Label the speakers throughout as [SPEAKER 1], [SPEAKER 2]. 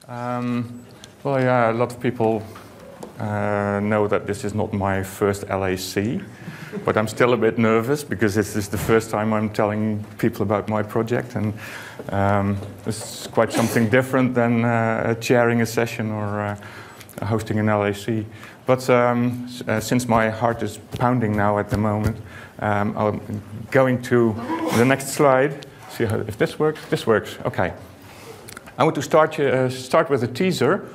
[SPEAKER 1] Well, yeah, a lot of people know that this is not my first LAC, but I'm still a bit nervous because this is the first time I'm telling people about my project, and this is quite something different than chairing a session or hosting an LAC. But since my heart is pounding now at the moment, I'm going to the next slide. See if this works. This works. Okay. I want to start with a teaser,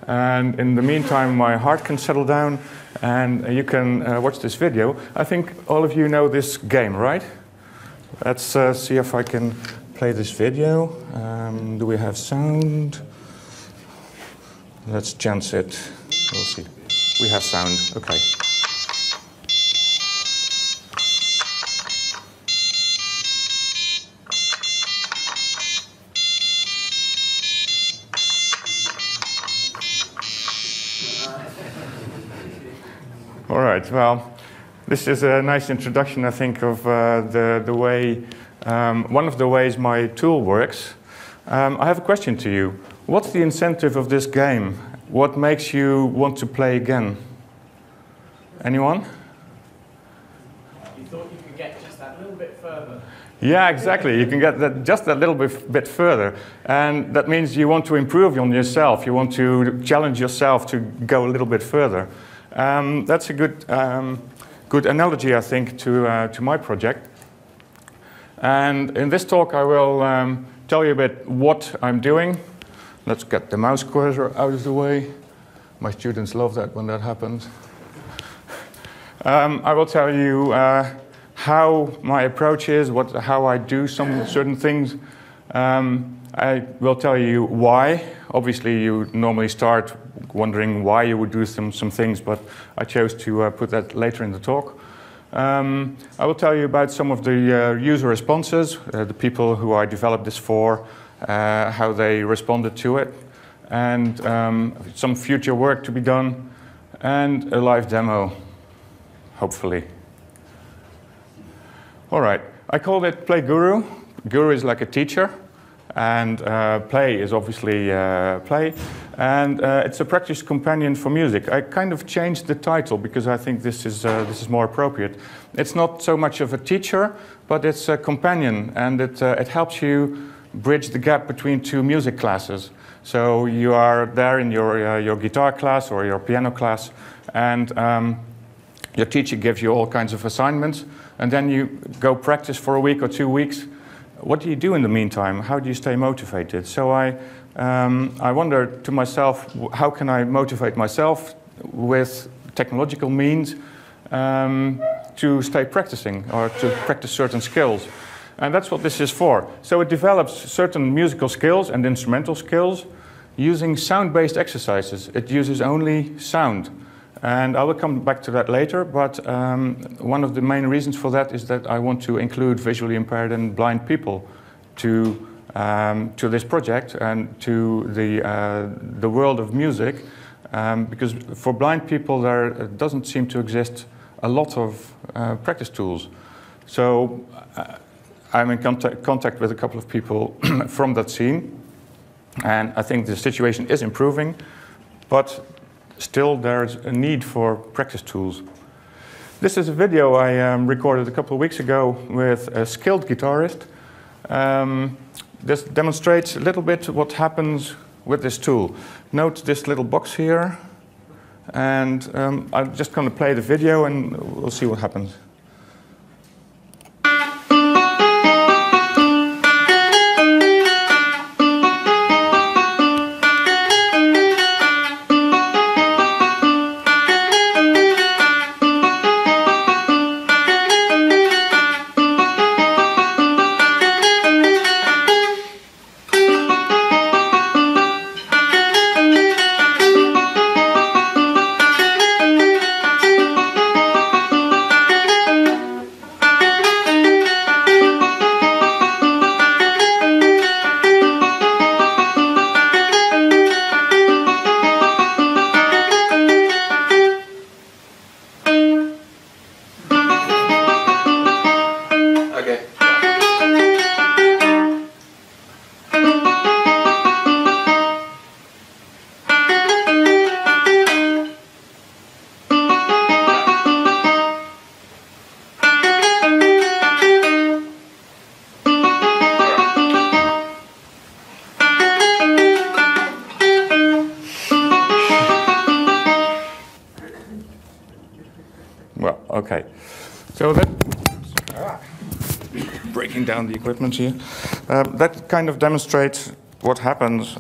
[SPEAKER 1] and in the meantime, my heart can settle down, and you can watch this video. I think all of you know this game, right? Let's see if I can play this video. Do we have sound? Let's chance it. We'll see. We have sound. Okay. All right, well, this is a nice introduction, I think, of the way, one of the ways my tool works. I have a question to you. What's the incentive of this game? What makes you want to play again? Anyone?
[SPEAKER 2] You thought you could get just that little bit further.
[SPEAKER 1] Yeah, exactly. You can get that just a little bit further. And that means you want to improve on yourself. You want to challenge yourself to go a little bit further. That's a good analogy, I think, to my project. And in this talk, I will tell you a bit what I'm doing. Let's get the mouse cursor out of the way. My students love that when that happens. I will tell you how my approach is, how I do some certain things. I will tell you why. Obviously, you normally start wondering why you would do some things, but I chose to put that later in the talk. I will tell you about some of the user responses, the people who I developed this for, how they responded to it, and some future work to be done, and a live demo, hopefully. All right, I called it PlayGuru. Guru is like a teacher, and play is obviously play, and it's a practice companion for music. I kind of changed the title because I think this is more appropriate. It's not so much of a teacher, but it's a companion, and it helps you bridge the gap between two music classes. So you are there in your guitar class or your piano class, and your teacher gives you all kinds of assignments, and then you go practice for a week or 2 weeks. What do you do in the meantime? How do you stay motivated? So I wondered to myself, how can I motivate myself with technological means to stay practicing or to practice certain skills? And that's what this is for. So it develops certain musical skills and instrumental skills using sound-based exercises. It uses only sound. And I will come back to that later, but one of the main reasons for that is that I want to include visually impaired and blind people to this project and to the world of music, because for blind people there doesn't seem to exist a lot of practice tools. So I'm in contact with a couple of people from that scene, and I think the situation is improving, but still there's a need for practice tools. This is a video I recorded a couple of weeks ago with a skilled guitarist. This demonstrates a little bit what happens with this tool. Note this little box here, and I'm just going to play the video and we'll see what happens. Okay. So that breaking down the equipment here. That kind of demonstrates what happens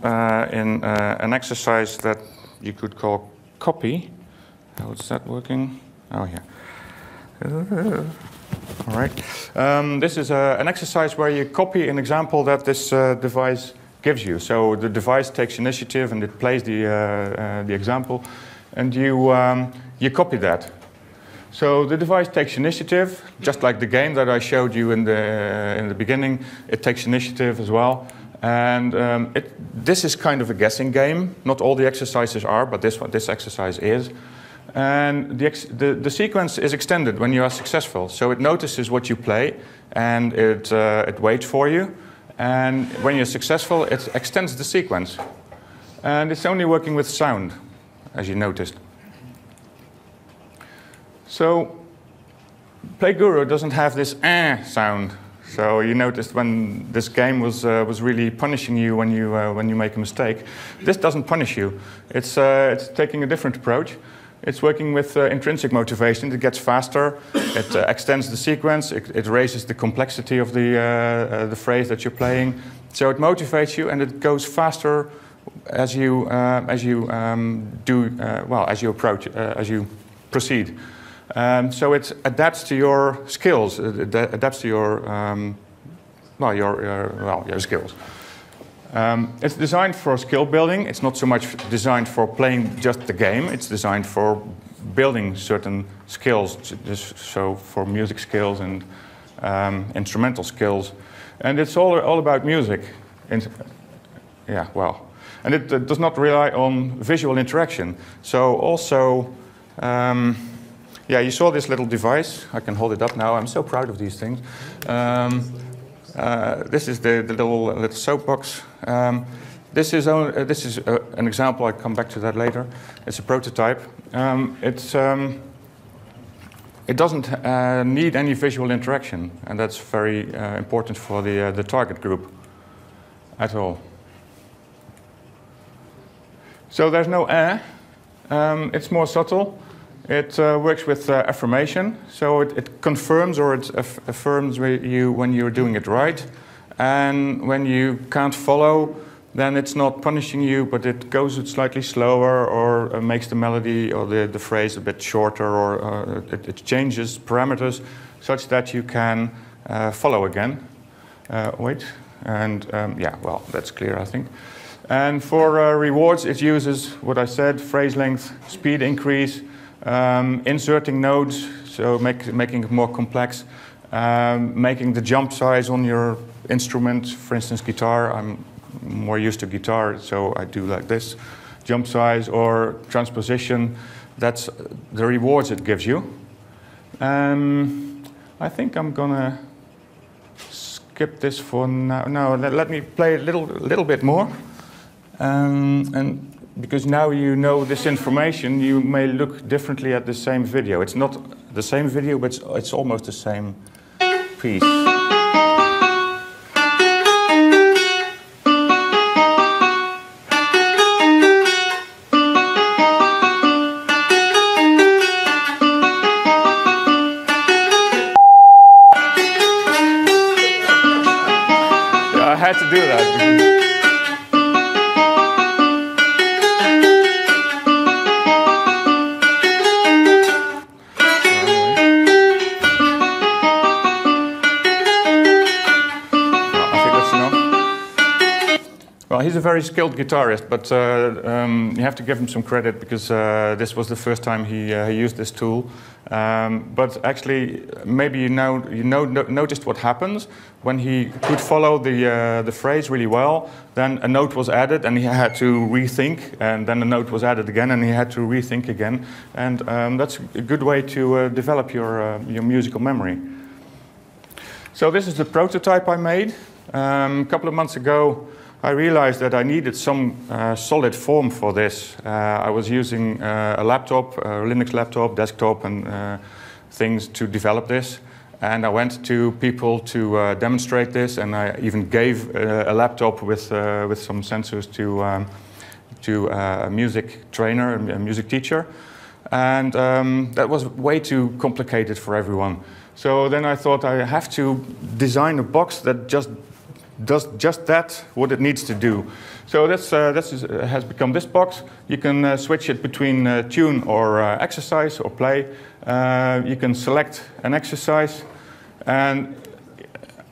[SPEAKER 1] in an exercise that you could call copy. How is that working? Oh, yeah. All right. This is an exercise where you copy an example that this device gives you. So the device takes initiative and it plays the example, and you copy that. So the device takes initiative, just like the game that I showed you in the beginning. It takes initiative as well, and this is kind of a guessing game. Not all the exercises are, but this exercise is. And the sequence is extended when you are successful. So it notices what you play, and it waits for you. And when you're successful, it extends the sequence. And it's only working with sound, as you noticed. So PlayGuru doesn't have this sound. So you noticed when this game was really punishing you when you make a mistake. This doesn't punish you. It's taking a different approach. It's working with intrinsic motivation. It gets faster. It extends the sequence. It raises the complexity of the phrase that you're playing. So it motivates you, and it goes faster as you proceed. So it adapts to your skills. It adapts to your skills. It's designed for skill building. It's not so much designed for playing just the game. It's designed for building certain skills, so for music skills and instrumental skills. And it's all about music. And it does not rely on visual interaction. So also, you saw this little device. I can hold it up now. I'm so proud of these things. This is the little soapbox. This is an example. I'll come back to that later. It's a prototype. It doesn't need any visual interaction, and that's very important for the target group at all. So there's no it's more subtle. It works with affirmation, so it confirms or it affirms you when you're doing it right. And when you can't follow, then it's not punishing you, but it goes slightly slower or makes the melody or the phrase a bit shorter, or it changes parameters such that you can follow again. That's clear, I think. And for rewards, it uses what I said: phrase length, speed increase, inserting nodes, so making it more complex, making the jump size on your instrument, for instance guitar. I'm more used to guitar, so I do like this, jump size or transposition. That's the rewards it gives you. I think I'm gonna skip this for now. No, let me play a little bit more. And because now you know this information, you may look differently at the same video. It's not the same video, but it's almost the same piece. Yeah, I had to do that. Well, he's a very skilled guitarist, but you have to give him some credit because this was the first time he used this tool. But actually, maybe you noticed what happens when he could follow the phrase really well. Then a note was added, and he had to rethink, and then a note was added again, and he had to rethink again. And that's a good way to develop your musical memory. So this is the prototype I made a couple of months ago. I realized that I needed some solid form for this. I was using a laptop, a Linux laptop, desktop, and things to develop this. And I went to people to demonstrate this, and I even gave a laptop with some sensors to a music trainer, a music teacher. And that was way too complicated for everyone. So then I thought I have to design a box that just does just that, what it needs to do. So this has become this box. You can switch it between tune or exercise or play. You can select an exercise. And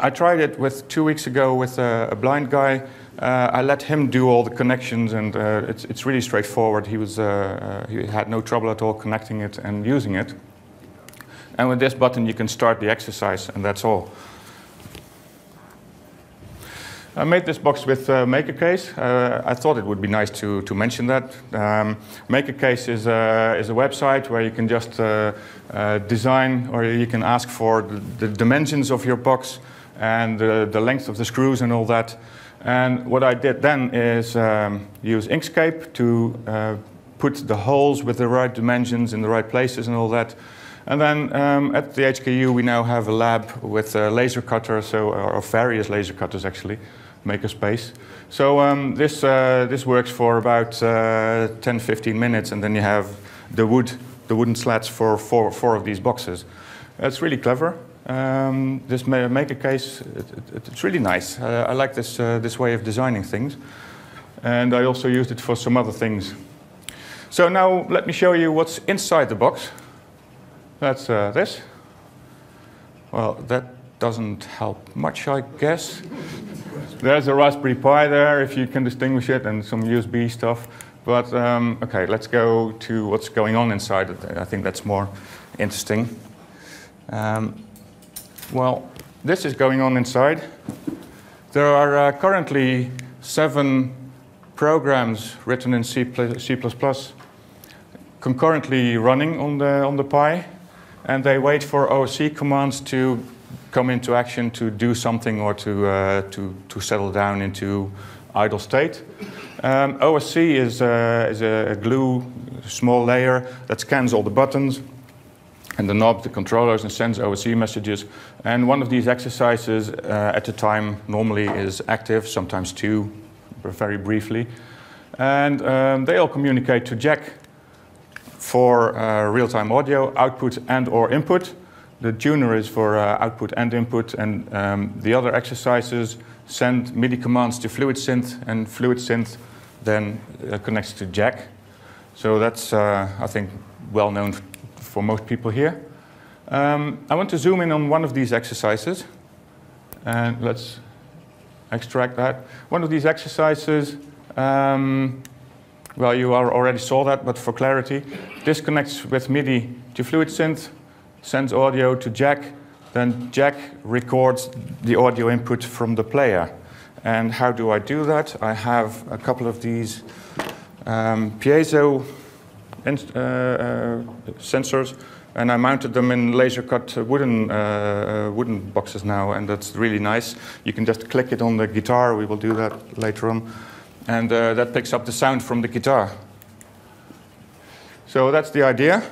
[SPEAKER 1] I tried it 2 weeks ago with a blind guy. I let him do all the connections, and it's really straightforward. He had no trouble at all connecting it and using it. And with this button, you can start the exercise, and that's all. I made this box with MakerCase. I thought it would be nice to mention that. MakerCase is a website where you can just design, or you can ask for the dimensions of your box and the length of the screws and all that. And what I did then is use Inkscape to put the holes with the right dimensions in the right places and all that. And then at the HKU we now have a lab with a laser cutter, or various laser cutters actually, Makerspace. So this works for about 10-15 minutes, and then you have the wooden slats for four of these boxes. It's really clever. This MakerCase, it's really nice. I like this way of designing things, and I also used it for some other things. So now let me show you what's inside the box. That's this. Well, that doesn't help much, I guess. There's a Raspberry Pi there, if you can distinguish it, and some USB stuff. But okay, let's go to what's going on inside. I think that's more interesting. Well, this is going on inside. There are currently 7 programs written in C++ concurrently running on the Pi, and they wait for OSC commands to come into action to do something or to settle down into idle state. OSC is a glue, small layer that scans all the buttons and the knobs, the controllers, and sends OSC messages. And one of these exercises at a time normally is active, sometimes 2, very briefly. And they all communicate to Jack for real-time audio, output and or input. The tuner is for output and input, and the other exercises send MIDI commands to FluidSynth, and FluidSynth then connects to Jack. So that's, I think, well known for most people here. I want to zoom in on one of these exercises, and let's extract that. One of these exercises, well, you already saw that, but for clarity, this connects with MIDI to FluidSynth, sends audio to Jack, then Jack records the audio input from the player. And how do I do that? I have a couple of these piezo sensors, and I mounted them in laser-cut wooden boxes now, and that's really nice. You can just click it on the guitar. We will do that later on. And that picks up the sound from the guitar. So that's the idea.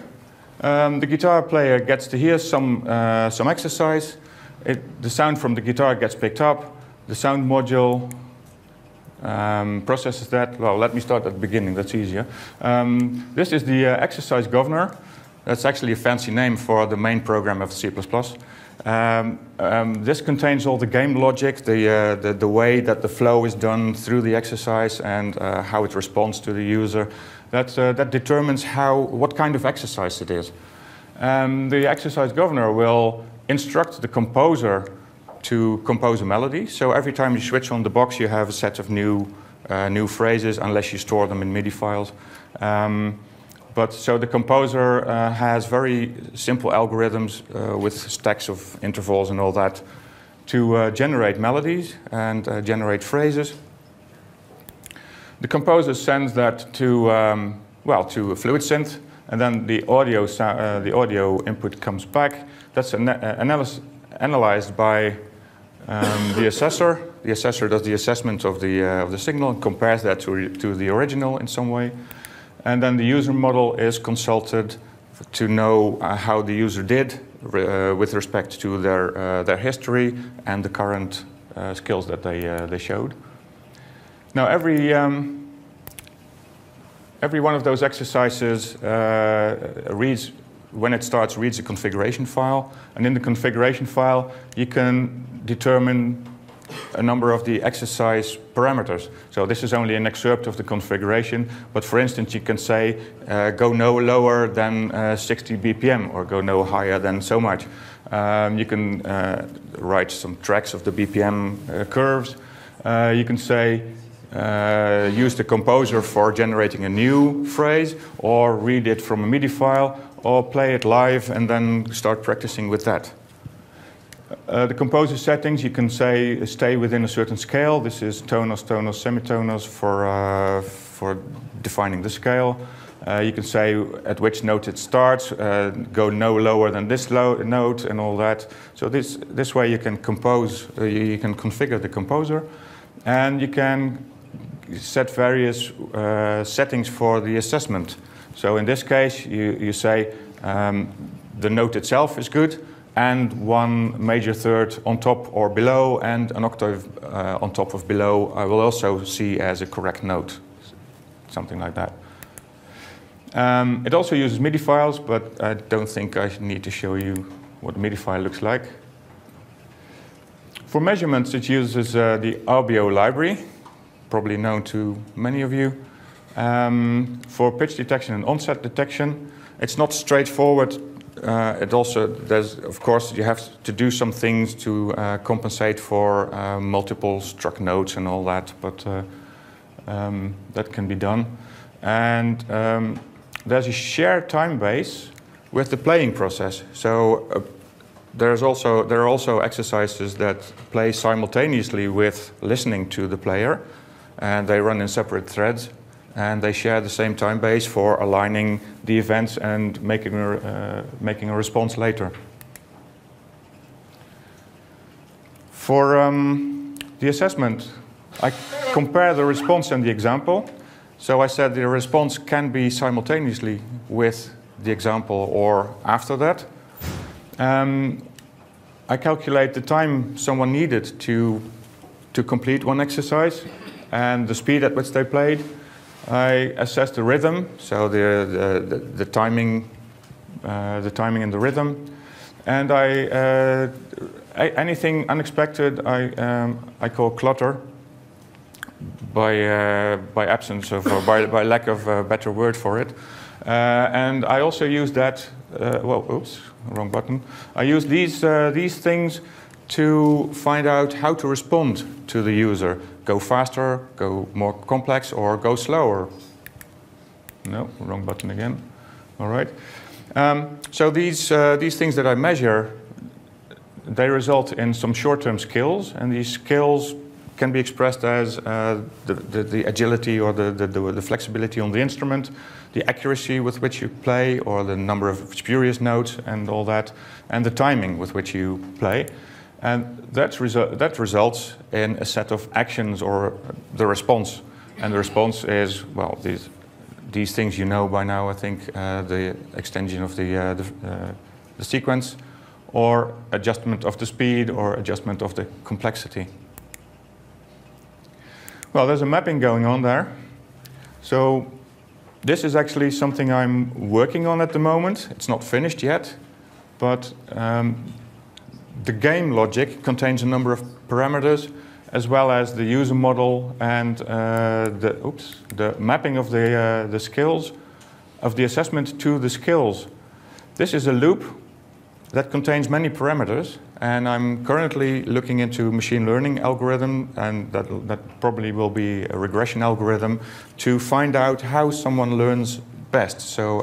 [SPEAKER 1] The guitar player gets to hear some exercise. The sound from the guitar gets picked up. The sound module processes that. Well, let me start at the beginning. That's easier. This is the exercise governor. That's actually a fancy name for the main program of C++. This contains all the game logic, the way that the flow is done through the exercise, and how it responds to the user. That determines what kind of exercise it is. The exercise governor will instruct the composer to compose a melody. So every time you switch on the box, you have a set of new phrases, unless you store them in MIDI files. So the composer has very simple algorithms with stacks of intervals and all that to generate melodies and generate phrases. The composer sends that to a FluidSynth, and then the audio input comes back. That's analyzed by the assessor. The assessor does the assessment of the signal and compares that to the original in some way. And then the user model is consulted to know how the user did with respect to their history and the current skills that they showed. Now, every one of those exercises reads, when it starts, reads a configuration file. And in the configuration file, you can determine a number of the exercise parameters. So this is only an excerpt of the configuration, but for instance, you can say, go no lower than 60 BPM, or go no higher than so much. You can write some tracks of the BPM curves. You can say, use the composer for generating a new phrase, or read it from a MIDI file, or play it live and then start practicing with that. The composer settings, you can say stay within a certain scale. This is tonus, tonus, semitonus for defining the scale. You can say at which note it starts, go no lower than this note and all that. So this way you can compose, you can configure the composer, and you can set various settings for the assessment. So in this case, you say the note itself is good, and one major third on top or below, and an octave on top of below I will also see as a correct note, something like that. It also uses MIDI files, but I don't think I need to show you what a MIDI file looks like. For measurements, it uses the RBO library, probably known to many of you. For pitch detection and onset detection, it's not straightforward. It also, of course, you have to do some things to compensate for multiple struck notes and all that, but that can be done. And there's a shared time base with the playing process. So there are also exercises that play simultaneously with listening to the player, and they run in separate threads. And they share the same time base for aligning the events and making a response later. For the assessment, I compare the response and the example. So I said the response can be simultaneously with the example or after that. I calculate the time someone needed to complete one exercise and the speed at which they played. I assess the rhythm, so the timing and the rhythm, and anything unexpected I call clutter, by absence of, or by lack of a better word for it, and I also use that. Well, oops, wrong button. I use these things to find out how to respond to the user. Go faster, go more complex, or go slower. No, wrong button again. All right. So these things that I measure, they result in some short-term skills, and these skills can be expressed as the agility or the flexibility on the instrument, the accuracy with which you play, or the number of spurious notes and all that, and the timing with which you play. And that results in a set of actions, or the response. And the response is, well, these things you know by now, I think, the extension of the sequence, or adjustment of the speed, or adjustment of the complexity. Well, there's a mapping going on there. So this is actually something I'm working on at the moment. It's not finished yet, but the game logic contains a number of parameters, as well as the user model and the mapping of the skills, of the assessment to the skills. This is a loop that contains many parameters, and I'm currently looking into machine learning algorithm, and that probably will be a regression algorithm, to find out how someone learns best. So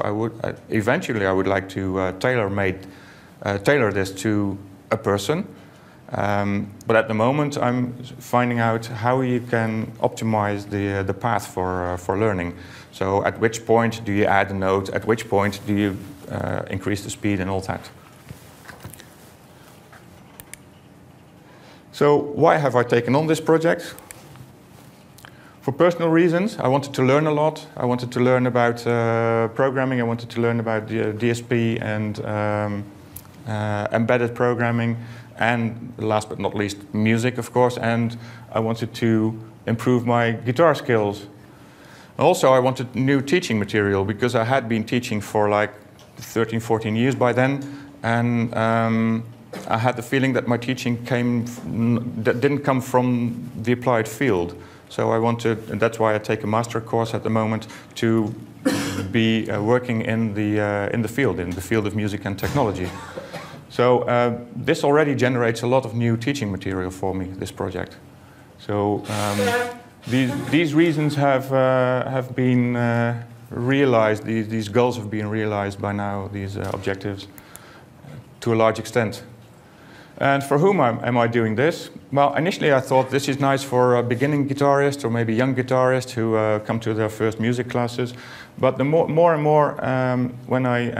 [SPEAKER 1] eventually I would like to tailor this to a person, but at the moment I'm finding out how you can optimize the path for learning. So at which point do you add a note? At which point do you increase the speed and all that? So why have I taken on this project? For personal reasons. I wanted to learn a lot. I wanted to learn about programming. I wanted to learn about DSP and embedded programming, and last but not least, music, of course. And I wanted to improve my guitar skills. Also, I wanted new teaching material because I had been teaching for like 13, 14 years by then, and I had the feeling that my teaching didn't come from the applied field. So I wanted, and that's why I take a master course at the moment, to be working in the field of music and technology. So this already generates a lot of new teaching material for me, this project. So these reasons have been realized. These goals have been realized by now. These objectives, to a large extent. And for whom am I doing this? Well, initially I thought this is nice for beginning guitarists or maybe young guitarists who come to their first music classes. But the more and more, when I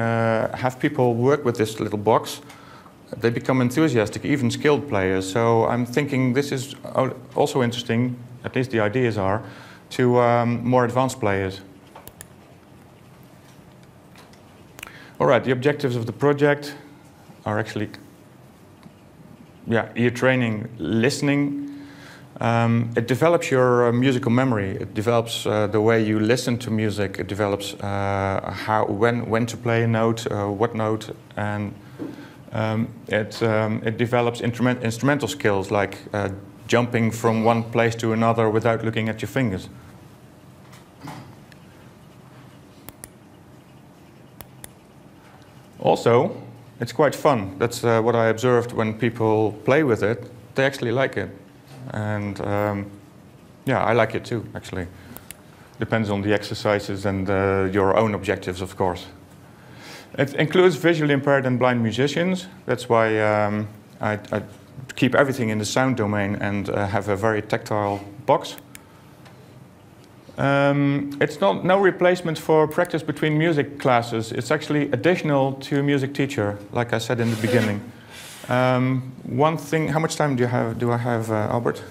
[SPEAKER 1] have people work with this little box, they become enthusiastic, even skilled players. So I'm thinking this is also interesting, at least the ideas are, to more advanced players. All right, the objectives of the project are actually ear training, listening. It develops your musical memory. It develops the way you listen to music. It develops when to play a note, what note, and it develops instrumental skills like jumping from one place to another without looking at your fingers. Also, it's quite fun. That's what I observed when people play with it. They actually like it. And yeah, I like it too, actually. Depends on the exercises and your own objectives, of course. It includes visually impaired and blind musicians. That's why I keep everything in the sound domain and have a very tactile box. It's no replacement for practice between music classes. It's actually additional to a music teacher, like I said in the beginning. One thing, how much time do I have, Albert?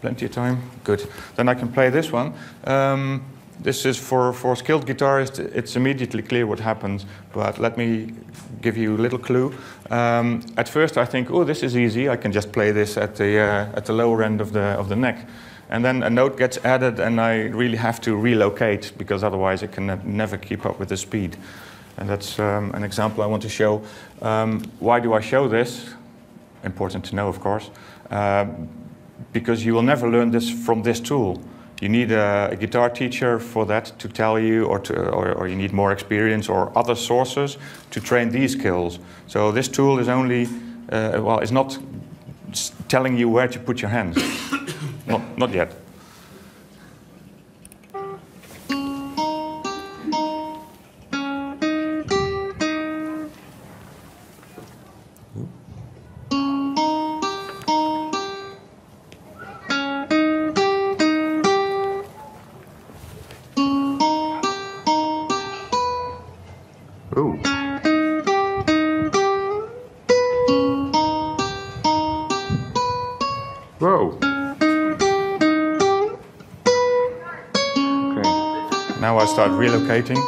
[SPEAKER 1] Plenty of time? Good. Then I can play this one. This is for skilled guitarists. It's immediately clear what happens, but let me give you a little clue. At first I think, oh, this is easy. I can just play this at the lower end of the neck. And then a note gets added and I really have to relocate because otherwise I can never keep up with the speed. And that's an example I want to show. Why do I show this? Important to know, of course. Because you will never learn this from this tool. You need a guitar teacher for that to tell you, or you need more experience or other sources to train these skills. So this tool is only, well, it's not telling you where to put your hands. Not yet. Ooh. Whoa. Now I start relocating.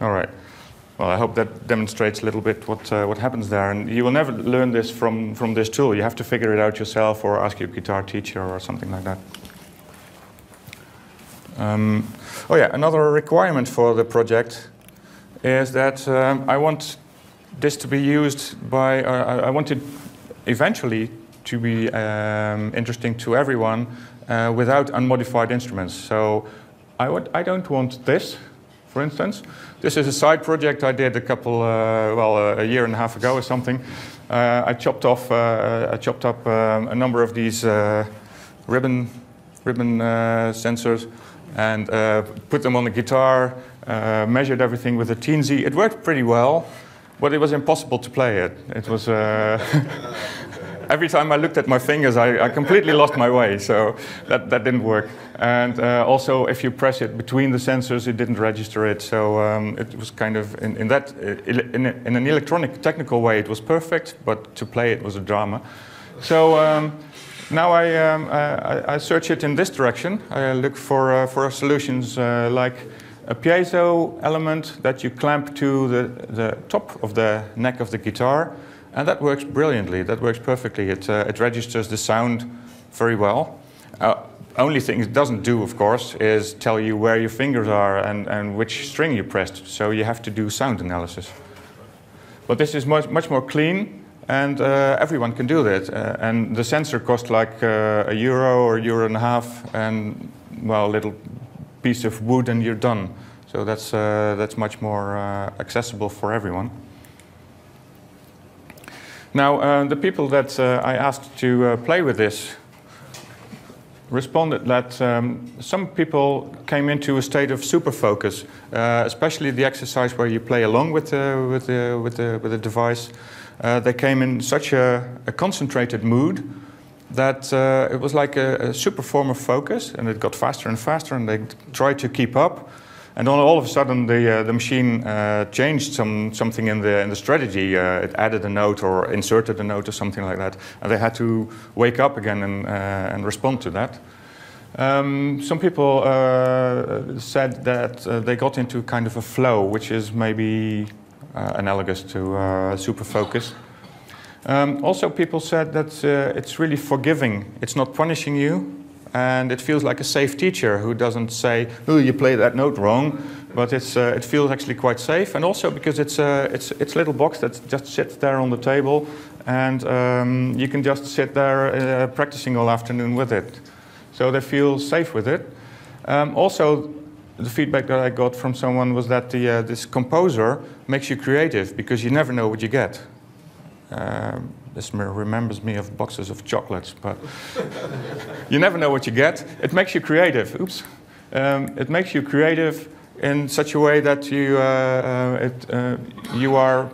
[SPEAKER 1] All right. Well, I hope that demonstrates a little bit what happens there. And you will never learn this from this tool. You have to figure it out yourself or ask your guitar teacher or something like that. Oh yeah, another requirement for the project is that I want this to be used by, I want it eventually to be interesting to everyone without unmodified instruments. So I don't want this, for instance. This is a side project I did a year and a half ago or something. I chopped up a number of these ribbon sensors and put them on the guitar, measured everything with a teensy. It worked pretty well, but it was impossible to play it. It was every time I looked at my fingers, I completely lost my way, so that didn't work. And also, if you press it between the sensors, it didn't register it. So it was kind of in an electronic technical way, it was perfect, but to play it was a drama. So now I search it in this direction. I look for solutions like a piezo element that you clamp to the top of the neck of the guitar. And that works brilliantly, that works perfectly. It registers the sound very well. Only thing it doesn't do, of course, is tell you where your fingers are and which string you pressed. So you have to do sound analysis. But this is much more clean, and everyone can do that. And the sensor costs like €1 or €1.50, and well, a little piece of wood and you're done. So that's much more accessible for everyone. Now, the people that I asked to play with this responded that some people came into a state of super focus, especially the exercise where you play along with the device. They came in such a concentrated mood that it was like a super form of focus, and it got faster and faster, and they tried to keep up. And then all of a sudden, the machine changed something in the strategy. It added a note or inserted a note or something like that, and they had to wake up again and respond to that. Some people said that they got into kind of a flow, which is maybe analogous to super focus. Also, people said that it's really forgiving. It's not punishing you. And it feels like a safe teacher who doesn't say, "Oh, you played that note wrong," but it feels actually quite safe. And also because it's a little box that just sits there on the table, and you can just sit there practicing all afternoon with it. So they feel safe with it. Also, the feedback that I got from someone was that this composer makes you creative because you never know what you get. This remembers me of boxes of chocolates, but you never know what you get. It makes you creative. Oops. It makes you creative in such a way that you are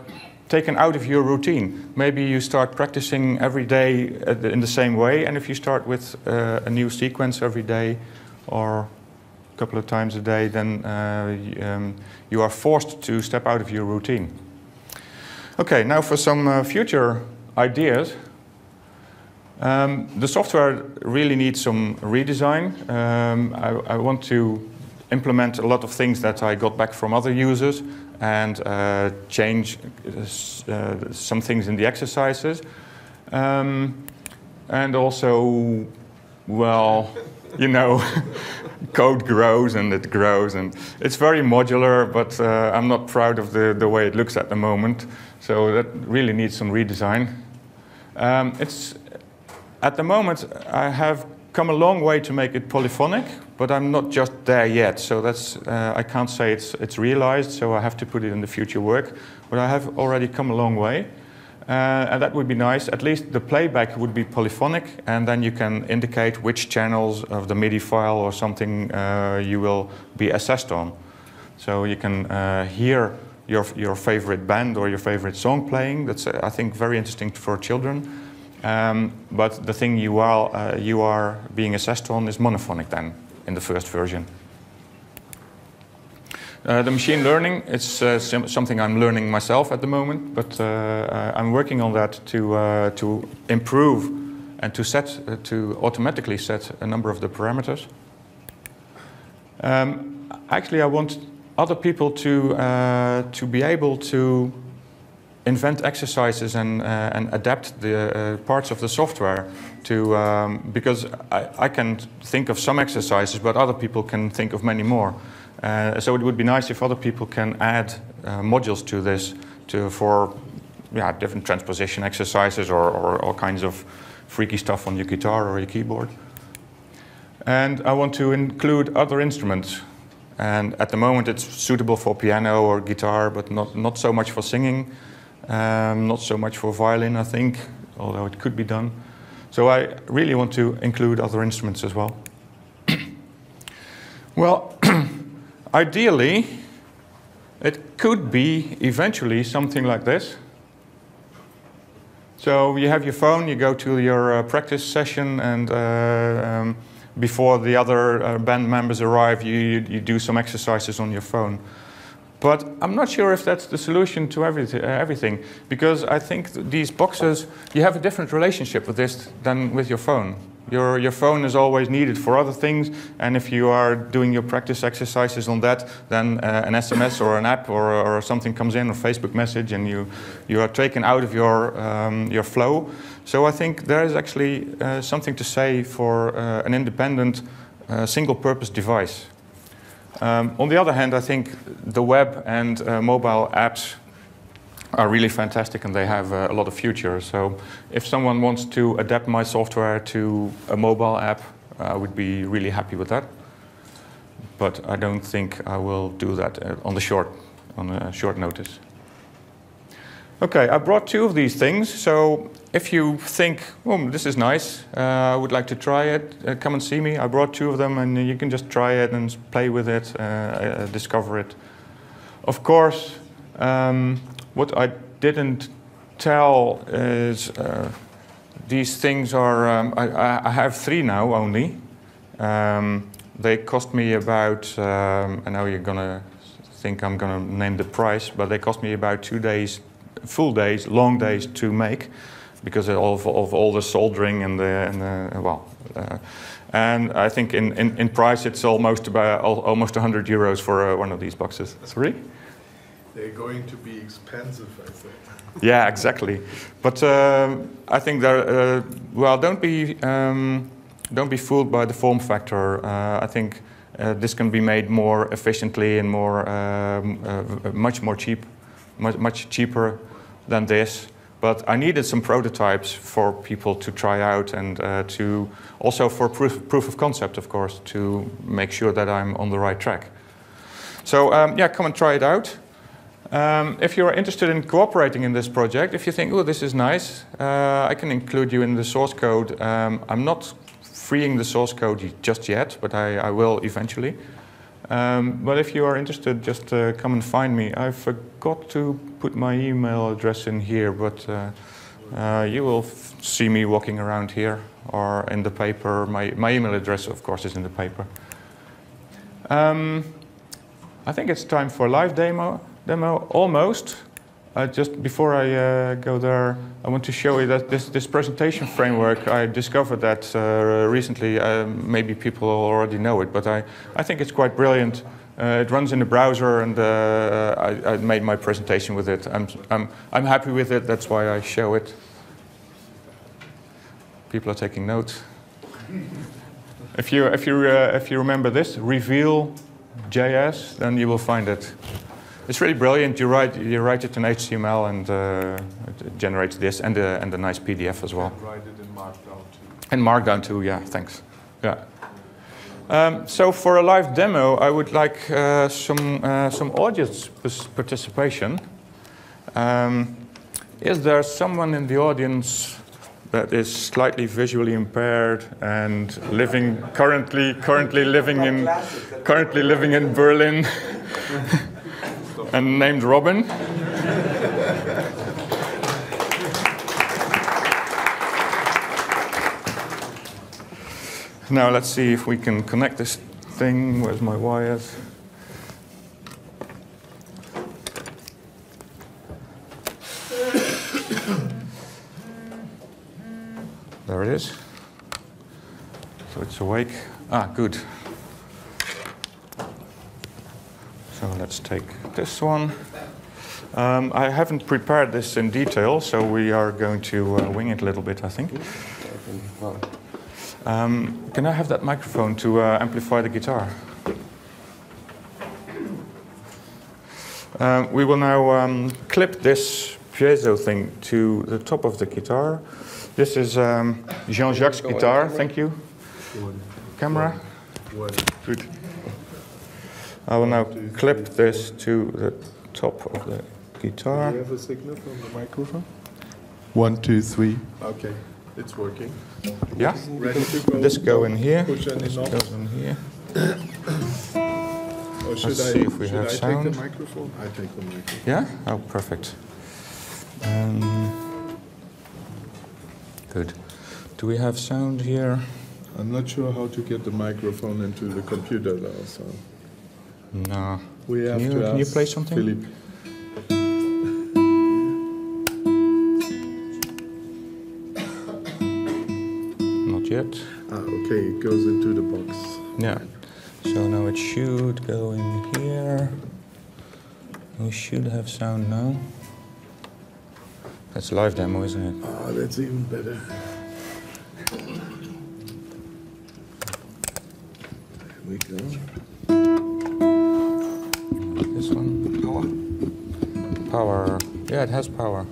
[SPEAKER 1] taken out of your routine. Maybe you start practicing every day in the same way, and if you start with a new sequence every day or a couple of times a day, then you are forced to step out of your routine. Okay, now for some future ideas. The software really needs some redesign. I want to implement a lot of things that I got back from other users and change some things in the exercises. And also, well, you know, code grows and it grows, and it's very modular, but I'm not proud of the way it looks at the moment. So that really needs some redesign. At the moment, I have come a long way to make it polyphonic, but I'm not just there yet. So that's I can't say it's realized. So I have to put it in the future work. But I have already come a long way, and that would be nice. At least the playback would be polyphonic, and then you can indicate which channels of the MIDI file or something you will be assessed on. So you can hear your favorite band or your favorite song playing. That's, I think, very interesting for children. But the thing you are being assessed on is monophonic then, in the first version. The machine learning, it's something I'm learning myself at the moment, but I'm working on that to improve and to automatically set a number of the parameters. Actually, I want other people to be able to invent exercises and adapt the parts of the software to, because I can think of some exercises, but other people can think of many more. So it would be nice if other people can add modules to this for different transposition exercises or all kinds of freaky stuff on your guitar or your keyboard. And I want to include other instruments. And at the moment it's suitable for piano or guitar, but not so much for singing, not so much for violin, I think, although it could be done. So I really want to include other instruments as well. Well, ideally, it could be eventually something like this. So you have your phone, you go to your practice session, and before the other band members arrive, you do some exercises on your phone. But I'm not sure if that's the solution to everything, because I think these boxes, you have a different relationship with this than with your phone. Your phone is always needed for other things, and if you are doing your practice exercises on that, then an SMS or an app or something comes in, or Facebook message, and you are taken out of your flow. So I think there is actually something to say for an independent single-purpose device. On the other hand, I think the web and mobile apps are really fantastic, and they have a lot of future. So if someone wants to adapt my software to a mobile app, I would be really happy with that. But I don't think I will do that on a short notice. Okay, I brought two of these things. So if you think, oh, this is nice, I would like to try it, come and see me. I brought two of them, and you can just try it and play with it, discover it. Of course, what I didn't tell is these things are, I have three now only. They cost me about, I know you're gonna think I'm gonna name the price, but they cost me about 2 days, full days, long days to make, because of all the soldering and and I think in price it's almost 100 euros for one of these boxes. Sorry?
[SPEAKER 3] They're going to be expensive, I think.
[SPEAKER 1] Yeah, exactly. But I think that well, don't be fooled by the form factor. I think this can be made more efficiently and more much cheaper than this. But I needed some prototypes for people to try out, and to also for proof of concept, of course, to make sure that I'm on the right track. So yeah, come and try it out. If you're interested in cooperating in this project, if you think, oh, this is nice, I can include you in the source code. I'm not freeing the source code just yet, but I will eventually. But if you are interested, just come and find me. I forgot to put my email address in here, but you will see me walking around here or in the paper. My email address, of course, is in the paper. I think it's time for a live demo almost. Just before I go there, I want to show you that this presentation framework, I discovered that recently. Maybe people already know it, but I think it's quite brilliant. It runs in the browser, and I made my presentation with it. I'm happy with it. That's why I show it. People are taking notes. If you remember this, reveal.js, then you will find it. It's really brilliant. You write it in HTML, and it generates this and a nice PDF as well.
[SPEAKER 3] You can write it in Markdown too.
[SPEAKER 1] And Markdown too, yeah. Thanks. Yeah. So for a live demo, I would like some audience participation. Is there someone in the audience that is slightly visually impaired and currently living in Berlin? And named Robin. Now let's see if we can connect this thing. Where's my wires? There it is. So it's awake. Ah, good. So let's take this one. I haven't prepared this in detail, so we are going to wing it a little bit, I think. Can I have that microphone to amplify the guitar? We will now clip this piezo thing to the top of the guitar. This is Jean-Jacques' guitar. Thank you. Camera. Good. I will now clip this to the top of the guitar.
[SPEAKER 3] Do you have a signal from the microphone? 1, 2, 3. Okay, it's working.
[SPEAKER 1] Yeah.
[SPEAKER 3] Ready to go?
[SPEAKER 1] This go in here.
[SPEAKER 3] Push any
[SPEAKER 1] This
[SPEAKER 3] knob?
[SPEAKER 1] goes in here.
[SPEAKER 3] Or should
[SPEAKER 1] Let's see if we have sound.
[SPEAKER 3] take the microphone? I take the microphone.
[SPEAKER 1] Yeah? Oh, perfect. Good. Do we have sound here?
[SPEAKER 3] I'm not sure how to get the microphone into the computer though, so.
[SPEAKER 1] No.
[SPEAKER 3] We have to
[SPEAKER 1] Can you
[SPEAKER 3] ask
[SPEAKER 1] play something?
[SPEAKER 3] Philippe.
[SPEAKER 1] Not yet.
[SPEAKER 3] Okay, it goes into the box.
[SPEAKER 1] Yeah. So now it should go in here. We should have sound now. That's live demo, isn't it?
[SPEAKER 3] Oh, that's even better. There we go.
[SPEAKER 1] This one. Power. Yeah, it has power.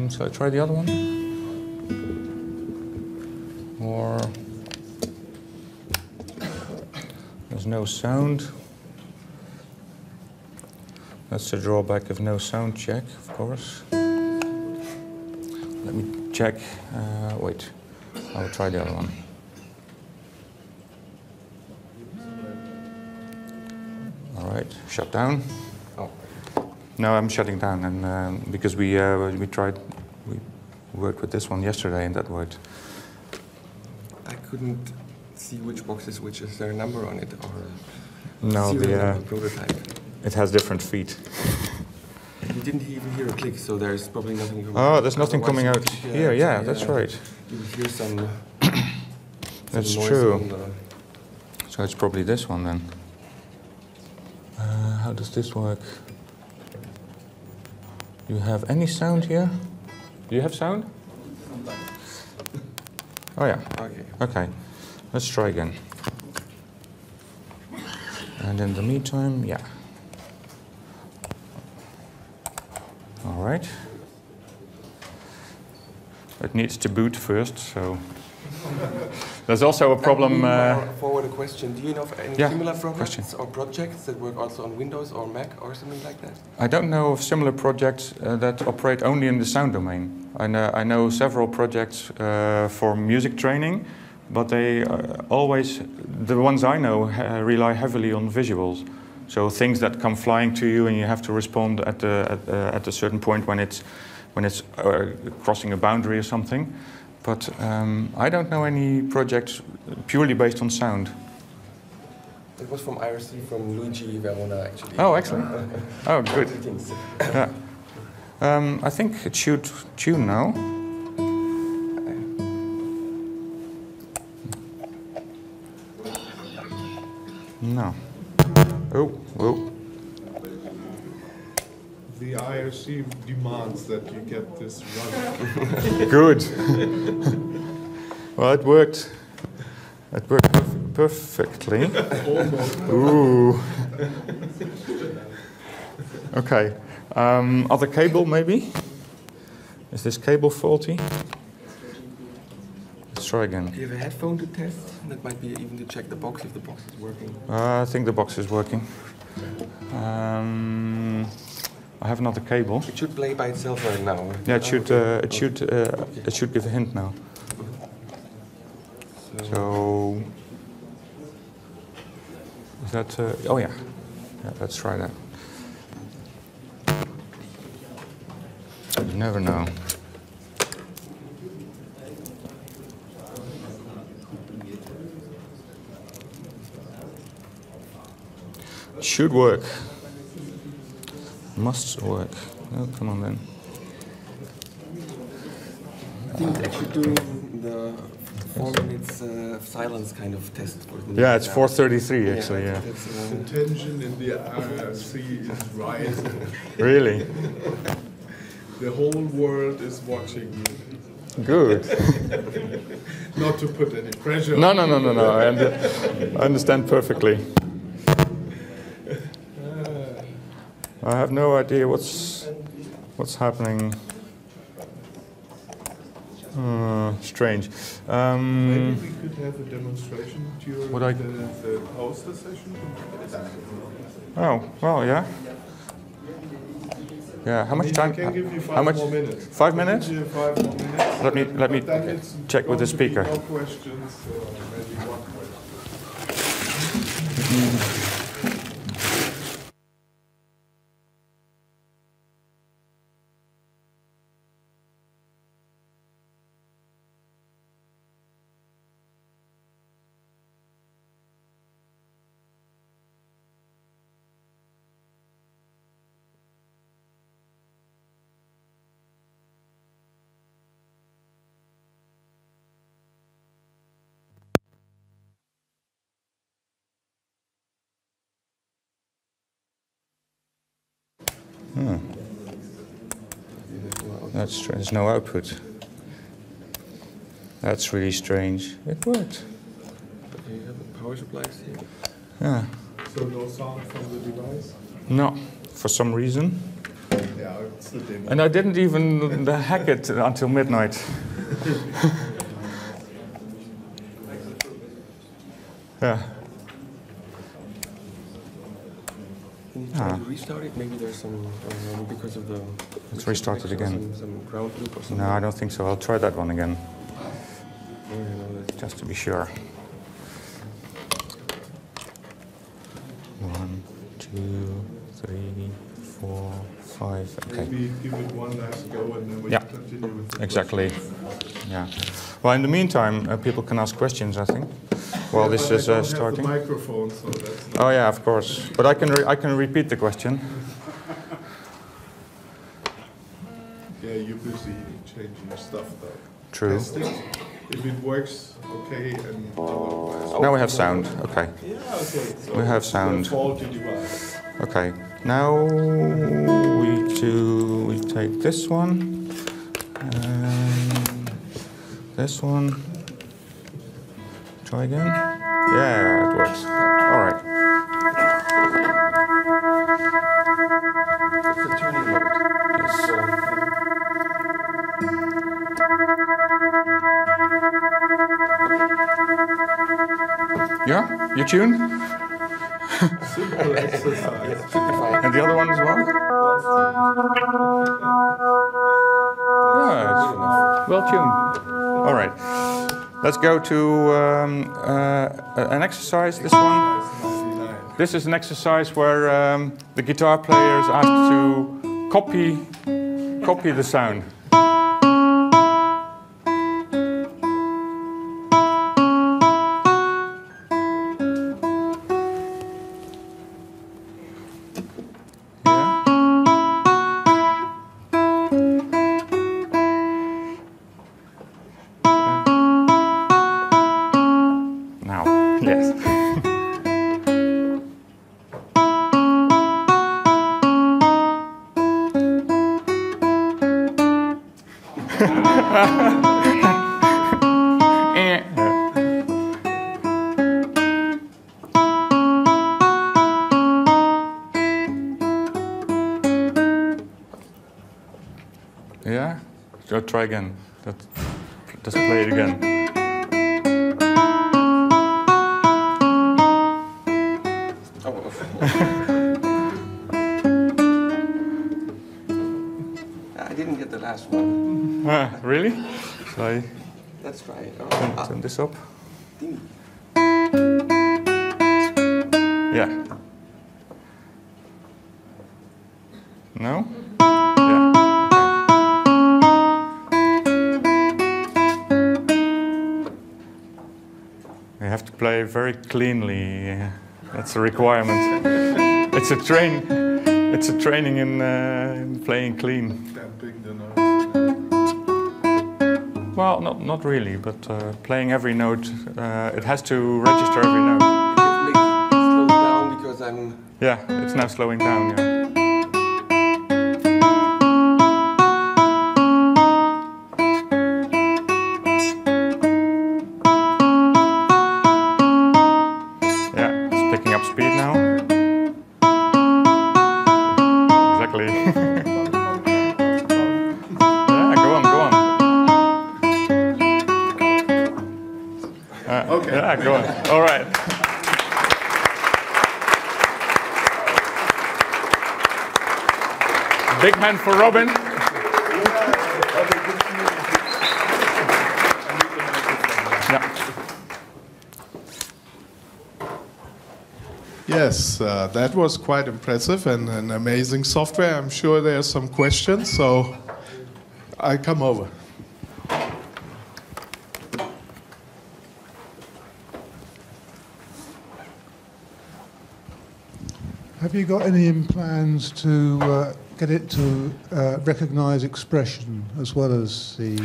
[SPEAKER 1] Shall I try the other one? Or there's no sound. That's the drawback of no sound check, of course. Let me check. Wait, I'll try the other one. All right, shut down. Oh. No, I'm shutting down, and because we worked with this one yesterday, and that worked.
[SPEAKER 4] I couldn't see which box is which. Is there a number on it, or
[SPEAKER 1] no?
[SPEAKER 4] The prototype.
[SPEAKER 1] It has different feet.
[SPEAKER 4] You didn't even hear a click, so there's probably nothing.
[SPEAKER 1] Oh, there's nothing coming out here. Yeah, that's right.
[SPEAKER 4] You hear some.
[SPEAKER 1] That's
[SPEAKER 4] noise
[SPEAKER 1] true. So it's probably this one then. How does this work? Do you have any sound here? Do you have sound? Oh yeah.
[SPEAKER 4] Okay.
[SPEAKER 1] Okay. Let's try again. And in the meantime, yeah. All right. It needs to boot first, so. There's also a problem.
[SPEAKER 4] Forward a question. Do you know of any similar projects or projects that work also on Windows or Mac or something like that?
[SPEAKER 1] I don't know of similar projects that operate only in the sound domain. I know several projects for music training, but they always, the ones I know, rely heavily on visuals. So things that come flying to you, and you have to respond at a certain point when it's crossing a boundary or something. But I don't know any projects purely based on sound.
[SPEAKER 4] It was from IRC, from Luigi Verona, actually.
[SPEAKER 1] Oh, excellent. Oh, good. Yeah. I think it should tune now. No. Oh, whoa.
[SPEAKER 3] The IRC demands that you get this running.
[SPEAKER 1] Good. Well, it worked. It worked perfectly.
[SPEAKER 3] Almost.
[SPEAKER 1] Ooh. Okay. Other cable, maybe? Is this cable faulty? Let's try again.
[SPEAKER 4] Do you have a headphone to test? That might be even to check the box, if the box is working.
[SPEAKER 1] I think the box is working. I have another cable.
[SPEAKER 4] It should play by itself right now.
[SPEAKER 1] Yeah, it should. It should give a hint now. So is that? Oh yeah. Yeah. Let's try that. You never know. It should work. Must work. Oh, come on then.
[SPEAKER 4] I think it's actually doing the 4 minutes silence kind of test for the.
[SPEAKER 1] Yeah, it's 4:33 actually. Yeah.
[SPEAKER 3] The tension in the IRC is rising.
[SPEAKER 1] Really?
[SPEAKER 3] The whole world is watching you.
[SPEAKER 1] Good.
[SPEAKER 3] Not to put any pressure.
[SPEAKER 1] No. I understand perfectly. I have no idea what's happening. Strange.
[SPEAKER 3] Maybe we could have a demonstration during the poster session.
[SPEAKER 1] Oh, well, yeah. Yeah. How much time?
[SPEAKER 3] I can give you
[SPEAKER 1] how much?
[SPEAKER 3] more minutes.
[SPEAKER 1] 5 minutes?
[SPEAKER 3] I'll give you 5 more minutes.
[SPEAKER 1] Let me check with the speaker.
[SPEAKER 3] No questions. Maybe one question.
[SPEAKER 1] That's strange. There's no output. That's really strange. It worked.
[SPEAKER 4] But you have the power supplies here.
[SPEAKER 1] Yeah.
[SPEAKER 3] So no sound from the device?
[SPEAKER 1] No, for some reason.
[SPEAKER 3] Yeah, it's the demo.
[SPEAKER 1] And I didn't even hack it until midnight. Yeah.
[SPEAKER 4] Can you try to restart it? Maybe there's some, because of the...
[SPEAKER 1] Let's restart it again.
[SPEAKER 4] Some ground loop or something.
[SPEAKER 1] No, I don't think so. I'll try that one again. Just to be sure. 1, 2, 3, 4, 5. Okay.
[SPEAKER 3] Maybe give it one last go and then we
[SPEAKER 1] Yeah,
[SPEAKER 3] continue with the
[SPEAKER 1] exactly. Yeah. Well, in the meantime, people can ask questions, I think, while this is starting.
[SPEAKER 3] The microphone, so that's
[SPEAKER 1] Oh yeah, of course. But I can repeat the question.
[SPEAKER 3] Yeah, you're busy changing your stuff though.
[SPEAKER 1] True.
[SPEAKER 3] Testing. If it works, okay, and otherwise.
[SPEAKER 1] Now we have sound. Okay.
[SPEAKER 3] Yeah, okay. So
[SPEAKER 1] We have sound.
[SPEAKER 3] it's a faulty device.
[SPEAKER 1] Okay. Now we take this one. And this one. Try again. Yeah, it works. All right.
[SPEAKER 4] It's a tuning mode.
[SPEAKER 1] Yeah, you tune?
[SPEAKER 3] Simple exercise.
[SPEAKER 1] And the other one as well? Yeah, it's well tuned. All right. Let's go to an exercise, this one. This is an exercise where the guitar player is asked to copy the sound. Yeah? So try again. Just play it again.
[SPEAKER 4] I didn't get the last one.
[SPEAKER 1] Really? Shall I
[SPEAKER 4] Let's try it.
[SPEAKER 1] turn this up?
[SPEAKER 4] Ding.
[SPEAKER 1] Yeah. No? You have to play very cleanly. That's a requirement. It's a training in playing clean.
[SPEAKER 3] Damping the notes.
[SPEAKER 1] Well, not really, but playing every note. It has to register every note.
[SPEAKER 4] It slows down because I'm...
[SPEAKER 1] Yeah, it's now slowing down. Yeah.
[SPEAKER 3] Okay.
[SPEAKER 1] Yeah, go on. All right. Big hand for Robin. Yeah.
[SPEAKER 3] Yes, that was quite impressive and an amazing software. I'm sure there are some questions, so I come over.
[SPEAKER 5] Have you got any plans to get it to recognize expression as well as the...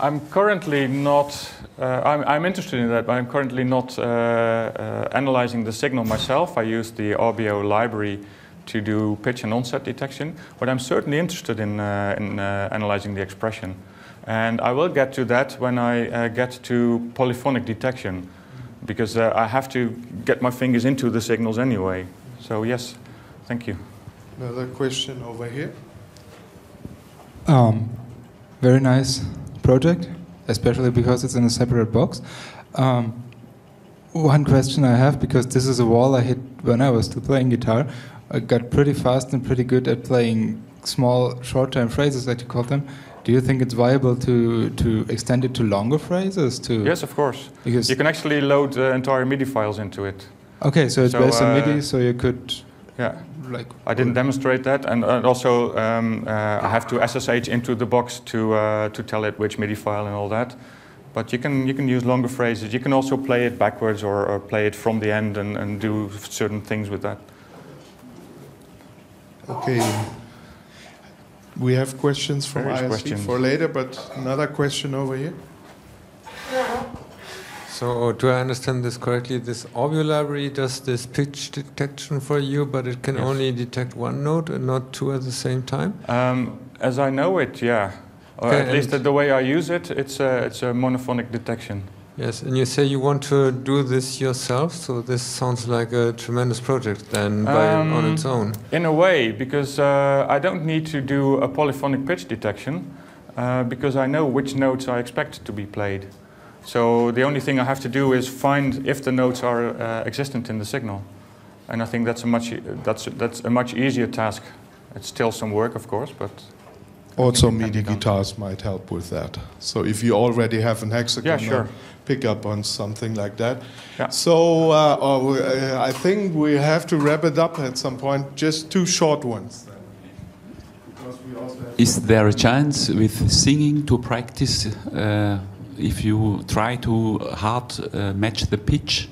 [SPEAKER 1] I'm currently not... I'm interested in that, but I'm currently not analyzing the signal myself. I use the Audio library to do pitch and onset detection, but I'm certainly interested in analyzing the expression. And I will get to that when I get to polyphonic detection, because I have to get my fingers into the signals anyway. So yes, thank you.
[SPEAKER 3] Another question over here.
[SPEAKER 6] Very nice project, especially because it's in a separate box. One question I have, because this is a wall I hit when I was still playing guitar. I got pretty fast and pretty good at playing small short-term phrases, that you call them. Do you think it's viable to extend it to longer phrases?
[SPEAKER 1] Yes, of course.
[SPEAKER 6] Because
[SPEAKER 1] you can actually load entire MIDI files into it.
[SPEAKER 6] Okay, so it's based on MIDI, so you could...
[SPEAKER 1] Yeah, I didn't demonstrate that, and also I have to SSH into the box to tell it which MIDI file and all that. But you can use longer phrases. You can also play it backwards or play it from the end and do certain things with that.
[SPEAKER 3] Okay. We have questions from ISC for later, but another question over here.
[SPEAKER 7] So do I understand this correctly? This audio library does this pitch detection for you, but it can only detect one note and not two at the same time?
[SPEAKER 1] As I know it, yeah. Or
[SPEAKER 7] okay,
[SPEAKER 1] at least the way I use it, it's a monophonic detection.
[SPEAKER 7] Yes, and you say you want to do this yourself, so this sounds like a tremendous project then on its own.
[SPEAKER 1] In a way, because I don't need to do a polyphonic pitch detection, because I know which notes I expect to be played. So the only thing I have to do is find if the notes are existent in the signal. And I think that's a much easier task. It's still some work, of course, but...
[SPEAKER 3] Also, MIDI guitars might help with that. So if you already have an hexagon, pick up on something like that.
[SPEAKER 1] Yeah.
[SPEAKER 3] So I think we have to wrap it up at some point. Just two short ones.
[SPEAKER 8] Is there a chance with singing to practice if you try to hard match the pitch?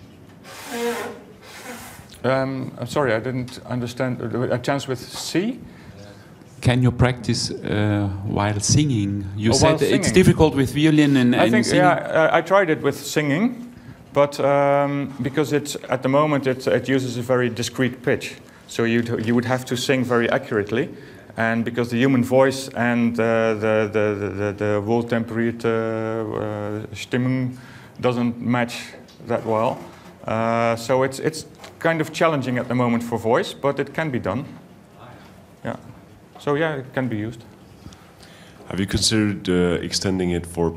[SPEAKER 1] I'm sorry, I didn't understand. A chance with C?
[SPEAKER 8] Can you practice while singing? You said
[SPEAKER 1] singing.
[SPEAKER 8] It's difficult with violin and
[SPEAKER 1] I think,
[SPEAKER 8] singing.
[SPEAKER 1] yeah, I tried it with singing, but because at the moment it uses a very discrete pitch, so you would have to sing very accurately, and because the human voice and the wohltemperierte Stimmung doesn't match that well, so it's kind of challenging at the moment for voice, but it can be done. Yeah. So yeah, it can be used.
[SPEAKER 9] Have you considered extending it for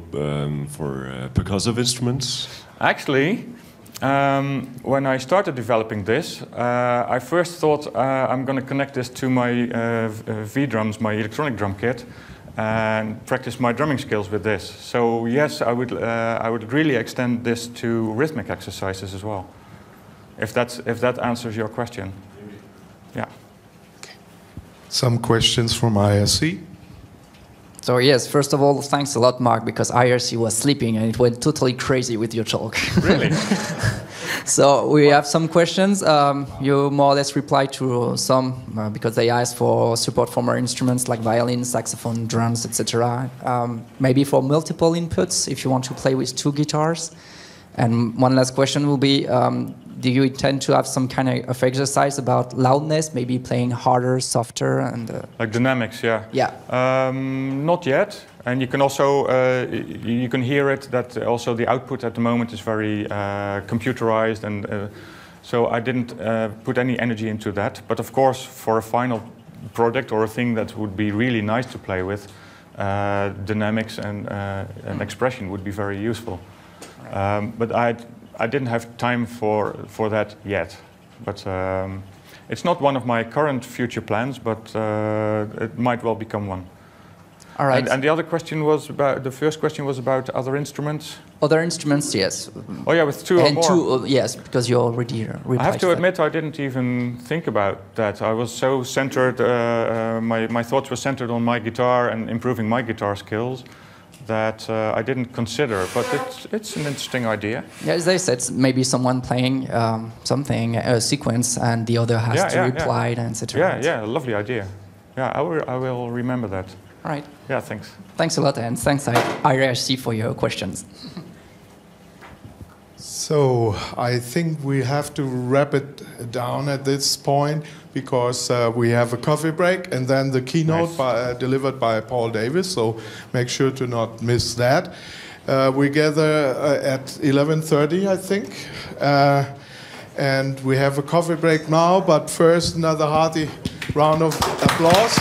[SPEAKER 9] percussive instruments?
[SPEAKER 1] Actually, when I started developing this, I first thought I'm going to connect this to my V-drums, my electronic drum kit, and practice my drumming skills with this. So yes, I would really extend this to rhythmic exercises as well, if that answers your question. Yeah.
[SPEAKER 3] Some questions from IRC.
[SPEAKER 10] So yes, first of all, thanks a lot, Marc, because IRC was sleeping and it went totally crazy with your talk.
[SPEAKER 1] Really?
[SPEAKER 10] So we have some questions. You more or less replied to some because they asked for support for more instruments like violin, saxophone, drums, etc. Maybe for multiple inputs if you want to play with two guitars. And one last question will be, do you intend to have some kind of exercise about loudness, maybe playing harder, softer, and
[SPEAKER 1] like dynamics? Yeah.
[SPEAKER 10] Yeah.
[SPEAKER 1] Not yet. And you can also you can hear it that also the output at the moment is very computerized, and so I didn't put any energy into that. But of course, for a final project or a thing that would be really nice to play with, dynamics and expression would be very useful. But I didn't have time for that yet. But it's not one of my current future plans, but it might well become one.
[SPEAKER 10] All right.
[SPEAKER 1] And the other question was about, the first question was about other instruments?
[SPEAKER 10] Other instruments, yes.
[SPEAKER 1] Oh yeah, with two or more?
[SPEAKER 10] Two, yes, because you already replied.
[SPEAKER 1] I have to admit, I didn't even think about that. I was so centered, my thoughts were centered on my guitar and improving my guitar skills, that I didn't consider, but it's an interesting idea.
[SPEAKER 10] Yeah, as I said, maybe someone playing something, a sequence, and the other has to reply, and etc.
[SPEAKER 1] Yeah, lovely idea. Yeah, I will remember that.
[SPEAKER 10] All right.
[SPEAKER 1] Yeah, thanks.
[SPEAKER 10] Thanks a lot, and thanks IRC for your questions.
[SPEAKER 3] So I think we have to wrap it down at this point because we have a coffee break and then the keynote delivered by Paul Davis. So make sure to not miss that. We gather at 11:30, I think. And we have a coffee break now, but first another hearty round of applause.